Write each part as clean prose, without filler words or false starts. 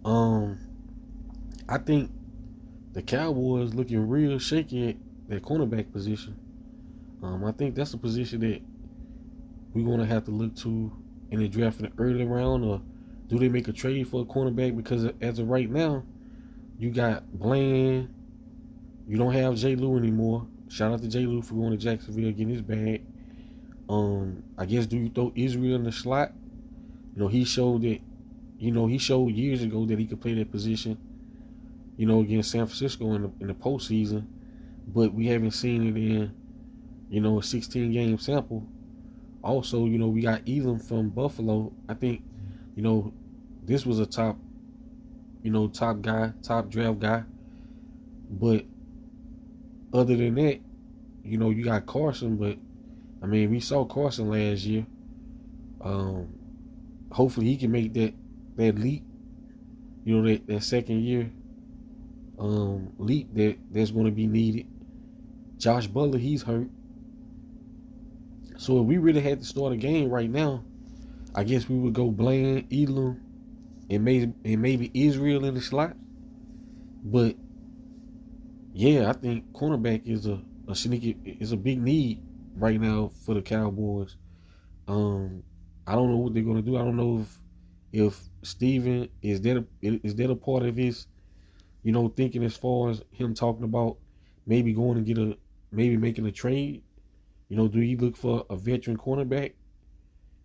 Um, I think the Cowboys looking real shaky at that cornerback position. I think that's a position that we're gonna have to look to in the draft in the early round, or do they make a trade for a cornerback? Because as of right now, you got Bland, you don't have J. Lou anymore. Shout out to J. Lou for going to Jacksonville getting his bag. I guess do you throw Israel in the slot? He showed that. He showed years ago that he could play that position. Against San Francisco in the postseason, but we haven't seen it in a 16 game sample. Also, we got Elam from Buffalo. I think, you know, this was a top guy, top draft guy. But other than that, you got Carson. But I mean, we saw Carson last year. Um, Hopefully he can make that leap. That second year leap that's going to be needed. Josh Butler, he's hurt. So if we really had to start a game right now, I guess we would go Bland, Elam, and maybe Israel in the slot. But yeah, I think cornerback is a big need right now for the Cowboys. Um, I don't know what they're gonna do. I don't know if Steven is that a part of his thinking as far as him talking about maybe going and maybe making a trade. Do you look for a veteran cornerback?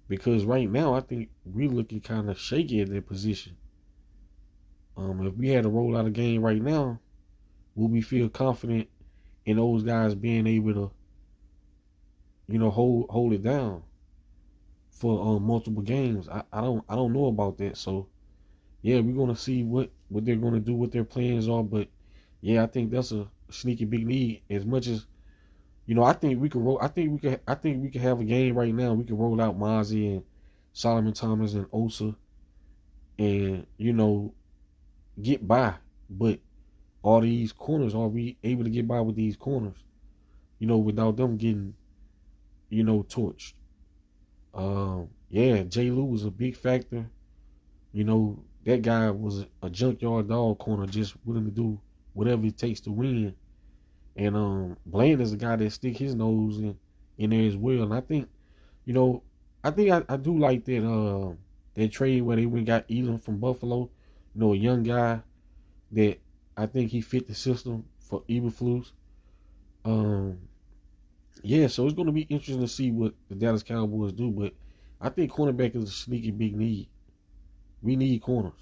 Because right now I think we're looking kind of shaky at that position. If we had to roll out a game right now, will we feel confident in those guys being able to, hold it down for multiple games? I don't know about that. So yeah, we're gonna see what they're gonna do, what their plans are. But yeah, I think that's a sneaky big need. As much as I think we could roll. I think we could have a game right now. We could roll out Mozzie and Solomon Thomas and Osa, and get by. But all these corners, are we able to get by with these corners? Without them getting torched. Yeah, J. Lou was a big factor. That guy was a junkyard dog corner, just willing to do whatever it takes to win. And Bland is a guy that stick his nose in there as well. And I think, you know, I do like that trade where they went and got Elam from Buffalo. A young guy that I think he fit the system for Eberflus. Um, yeah, so it's going to be interesting to see what the Dallas Cowboys do. But I think cornerback is a sneaky big need. We need corners.